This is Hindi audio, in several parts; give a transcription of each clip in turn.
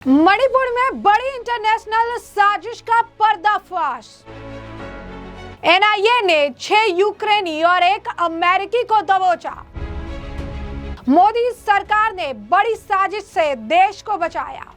मणिपुर में बड़ी इंटरनेशनल साजिश का पर्दाफाश। एनआईए ने 6 यूक्रेनी और 1 अमेरिकी को दबोचा। मोदी सरकार ने बड़ी साजिश से देश को बचाया।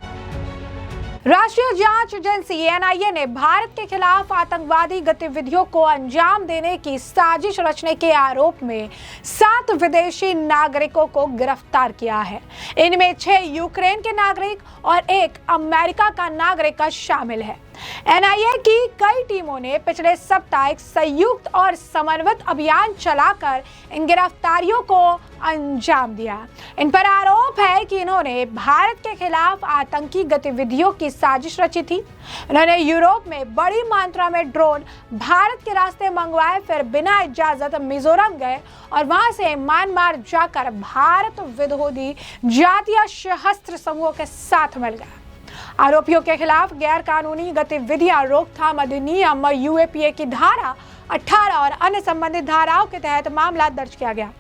राष्ट्रीय जांच एजेंसी एनआईए ने भारत के खिलाफ आतंकवादी गतिविधियों को अंजाम देने की साजिश रचने के आरोप में 7 विदेशी नागरिकों को गिरफ्तार किया है। इनमें 6 यूक्रेन के नागरिक और 1 अमेरिका का नागरिक शामिल है। एनआईए की कई टीमों ने पिछले सप्ताह एक संयुक्त और समन्वित अभियान चलाकर इन गिरफ्तारियों को अंजाम दिया। इन पर आरोप है कि इन्होंने भारत के खिलाफ आतंकी गतिविधियों की साजिश रची थी। इन्होंने यूरोप में बड़ी मात्रा में ड्रोन भारत के रास्ते मंगवाए, फिर बिना इजाजत मिजोरम गए और वहां से म्यांमार जाकर भारत विरोधी जातीय सशस्त्र समूहों के साथ मिल गए। आरोपियों के खिलाफ गैर कानूनी गतिविधियां रोकथाम अधिनियम यूएपीए की धारा 18 और अन्य संबंधित धाराओं के तहत मामला दर्ज किया गया।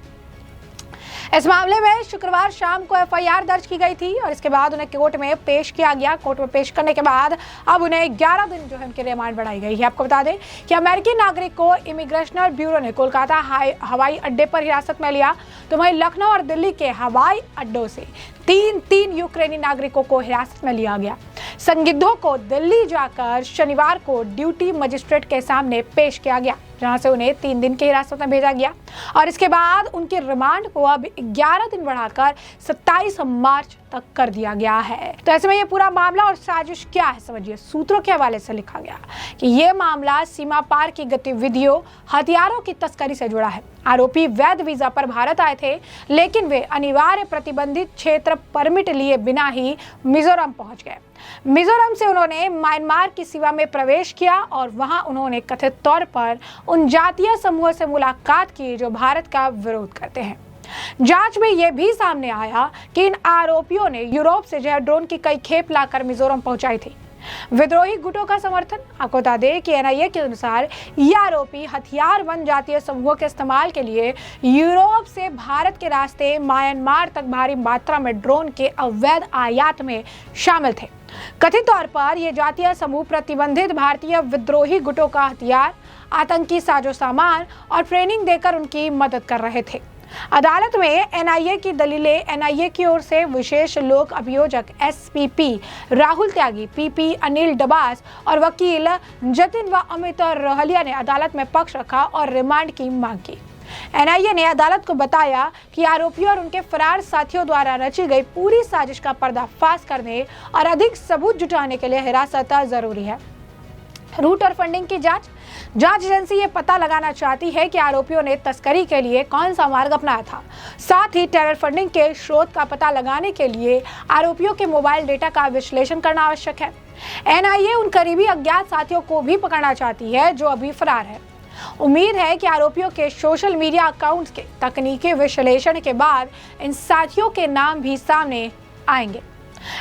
इस मामले में शुक्रवार शाम को एफआईआर दर्ज की गई थी और इसके बाद उन्हें कोर्ट में पेश किया गया। कोर्ट में पेश करने के बाद अब उन्हें 11 दिन जो है उनकी रिमांड बढ़ाई गई है। आपको बता दें कि अमेरिकी नागरिक को इमिग्रेशन ब्यूरो ने कोलकाता हवाई अड्डे पर हिरासत में लिया, तो वहीं लखनऊ और दिल्ली के हवाई अड्डों से तीन यूक्रेनी नागरिकों को हिरासत में लिया गया। संदिग्धों को दिल्ली जाकर शनिवार को ड्यूटी मजिस्ट्रेट के सामने पेश किया गया, जहां से उन्हें 3 दिन की हिरासत में भेजा गया और इसके बाद उनकी रिमांड को अब 11 दिन बढ़ाकर 27 मार्च तक कर दिया गया है। तो ऐसे में ये पूरा मामला और साजिश क्या है, समझिए। सूत्रों के हवाले से लिखा गया कि ये मामला सीमा पार की गतिविधियों, हथियारों की तस्करी से जुड़ा है। आरोपी वैध वीजा पर भारत आए थे, लेकिन वे अनिवार्य प्रतिबंधित क्षेत्र परमिट लिए बिना ही मिजोरम पहुंच गए। मिजोरम से उन्होंने म्यांमार की सीमा में प्रवेश किया और वहां उन्होंने कथित तौर पर उन जातीय समूहों से मुलाकात की जो भारत का विरोध करते हैं। जांच में यह भी सामने आया कि इन आरोपियों ने यूरोप से जो ड्रोन की कई खेप लाकर मिजोरम पहुंचाई थी। विद्रोही गुटों का समर्थन। आपको बता दें कि एनआईए के अनुसार ये आरोपी हथियारबंद जातीय समूहों के इस्तेमाल के लिए यूरोप से भारत के रास्ते म्यांमार तक भारी मात्रा में ड्रोन के अवैध आयात में शामिल थे। कथित तौर पर यह जातीय समूह प्रतिबंधित भारतीय विद्रोही गुटों का हथियार, आतंकी साजो सामान और ट्रेनिंग देकर उनकी मदद कर रहे थे। अदालत में एनआईए की दलीलें। एनआईए की ओर से विशेष लोक अभियोजक एसपीपी राहुल त्यागी, पीपी अनिल डबास और वकील जतिन व अमित रोहलिया ने अदालत में पक्ष रखा और रिमांड की मांग की। एनआईए ने अदालत को बताया कि आरोपियों और उनके फरार साथियों द्वारा रची गई पूरी साजिश का पर्दाफाश करने और अधिक सबूत जुटाने के लिए हिरासत जरूरी है। रूट और फंडिंग की जांच एजेंसी ये पता लगाना चाहती है कि आरोपियों ने तस्करी के लिए कौन सा मार्ग अपनाया था। साथ ही टेरर फंडिंग के स्रोत का पता लगाने के लिए आरोपियों के मोबाइल डेटा का विश्लेषण करना आवश्यक है। एनआईए उन करीबी अज्ञात साथियों को भी पकड़ना चाहती है जो अभी फरार है। उम्मीद है कि आरोपियों के सोशल मीडिया अकाउंट्स के तकनीकी विश्लेषण के बाद इन साथियों के नाम भी सामने आएंगे।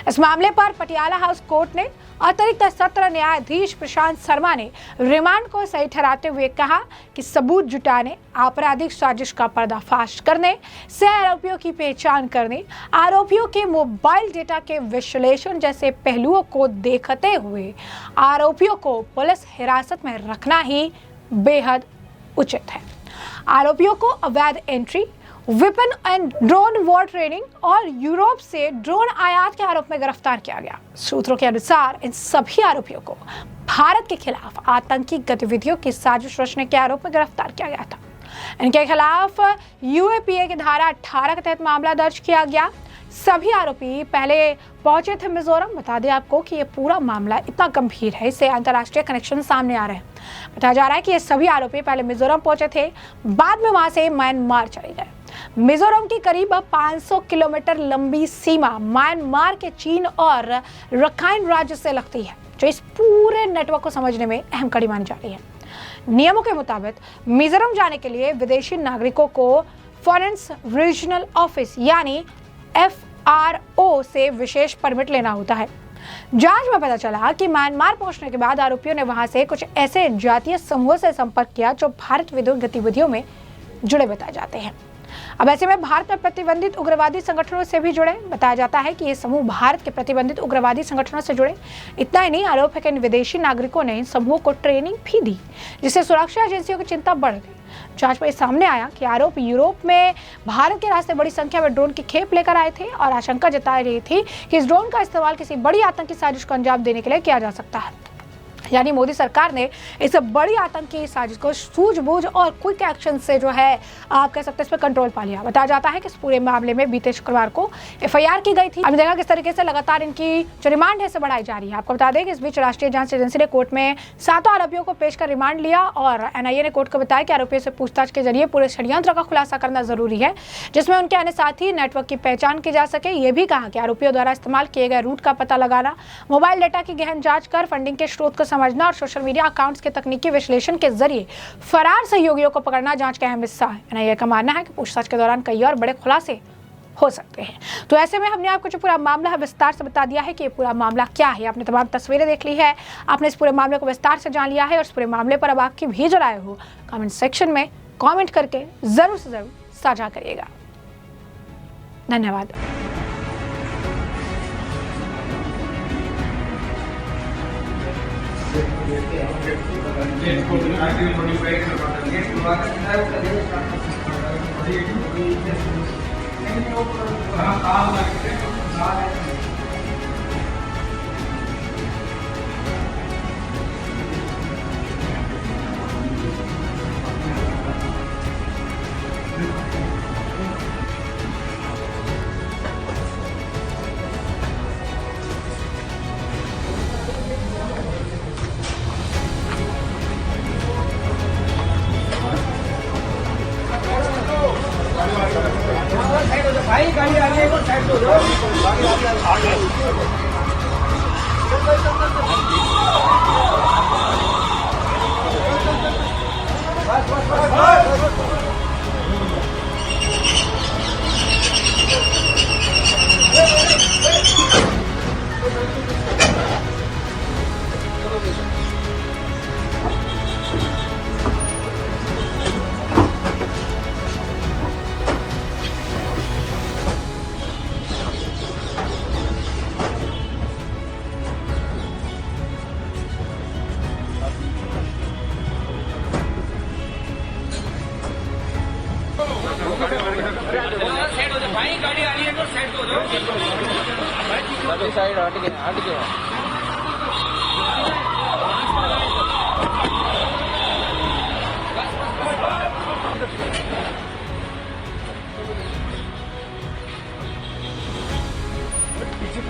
इस मामले पर पटियाला हाउस कोर्ट ने अतिरिक्त सत्र न्यायाधीश प्रशांत शर्मा ने रिमांड को सही ठहराते हुए कहा कि सबूत जुटाने, आपराधिक साजिश का पर्दाफाश करने, सह आरोपियों की पहचान करने, आरोपियों के मोबाइल डेटा के विश्लेषण जैसे पहलुओं को देखते हुए आरोपियों को पुलिस हिरासत में रखना ही बेहद उचित है। आरोपियों को अवैध entry, weapon and drone war training और यूरोप से ड्रोन आयात के आरोप में गिरफ्तार किया गया। सूत्रों के अनुसार इन सभी आरोपियों को भारत के खिलाफ आतंकी गतिविधियों की साजिश रचने के आरोप में गिरफ्तार किया गया था। इनके खिलाफ यूएपीए की धारा 18 के तहत मामला दर्ज किया गया। सभी आरोपी पहले पहुंचे थे मिजोरम। बता दें आपको कि ये पूरा मामला इतना गंभीर है, इससे अंतर्राष्ट्रीय कनेक्शन सामने आ रहे हैं। बताया जा रहा है कि ये सभी आरोपी पहले मिजोरम पहुंचे थे, बाद में वहां से म्यांमार चले गए। मिजोरम की करीब 500 किलोमीटर लंबी सीमा म्यांमार के चीन और रखाइन राज्य से लगती है, जो इस पूरे नेटवर्क को समझने में अहम कड़ी मानी जा रही है। नियमों के मुताबिक मिजोरम जाने के लिए विदेशी नागरिकों को फॉरेन रीजनल ऑफिस यानी FRO से विशेष परमिट लेना होता है। जांच में पता चला कि म्यांमार पहुंचने के बाद आरोपियों ने वहां से कुछ ऐसे जातीय समूहों से संपर्क किया जो भारत विरोधी गतिविधियों में जुड़े बताए जाते हैं। अब ऐसे में भारत में प्रतिबंधित उग्रवादी संगठनों से भी जुड़े। बताया जाता है कि ये समूह भारत के प्रतिबंधित उग्रवादी संगठनों से जुड़े। इतना ही नहीं, आरोप है कि विदेशी नागरिकों ने इन समूहों को ट्रेनिंग भी दी, जिससे सुरक्षा एजेंसियों की चिंता बढ़ गई। जांच में सामने आया कि आरोप यूरोप में भारत के रास्ते बड़ी संख्या में ड्रोन की खेप लेकर आए थे और आशंका जताई रही थी कि इस ड्रोन का इस्तेमाल किसी बड़ी आतंकी साजिश को अंजाम देने के लिए किया जा सकता है। यानी मोदी सरकार ने इस बड़ी आतंकी साजिश को सूझबूझ और क्विक एक्शन से जो है आप कह सकते हैं इस पर कंट्रोल पा लिया। बताया जाता है कि इस पूरे मामले में बीते शुक्रवार को एफआईआर की गई थी। अब देखा किस तरीके से लगातार इनकी जो रिमांड है बढ़ाई जा रही है। आपको बता दें कि इस बीच राष्ट्रीय जांच एजेंसी ने कोर्ट में 7 आरोपियों को पेश कर रिमांड लिया और एनआईए ने कोर्ट को बताया कि आरोपियों से पूछताछ के जरिए पूरे षड्यंत्र का खुलासा करना जरूरी है, जिसमें उनके अन्य साथी नेटवर्क की पहचान की जा सके। ये भी कहा कि आरोपियों द्वारा इस्तेमाल किए गए रूट का पता लगाना, मोबाइल डेटा की गहन जांच कर फंडिंग के स्रोत को समझना और सोशल मीडिया अकाउंट्स के तकनीकी विश्लेषण के जरिए फरार सहयोगियों को पकड़ना जांच का अहम हिस्सा है। एनआईए का मानना है कि पूछताछ के दौरान कई और बड़े खुलासे हो सकते हैं। तो ऐसे में हमने आपको जो पूरा मामला है विस्तार से बता दिया है कि ये पूरा मामला क्या है। आपने तमाम तस्वीरें देख ली है, आपने इस पूरे मामले को विस्तार से जान लिया है और इस पूरे मामले पर अब आपकी भी जो राय हो कमेंट सेक्शन में कमेंट करके जरूर से जरूर साझा करिएगा। धन्यवाद। भाई गाड़ी आ रही है, साइड हो जाओ। भाई गाड़ी आ रही है तो साइड हो जाओ। साइड हट गया। पीछे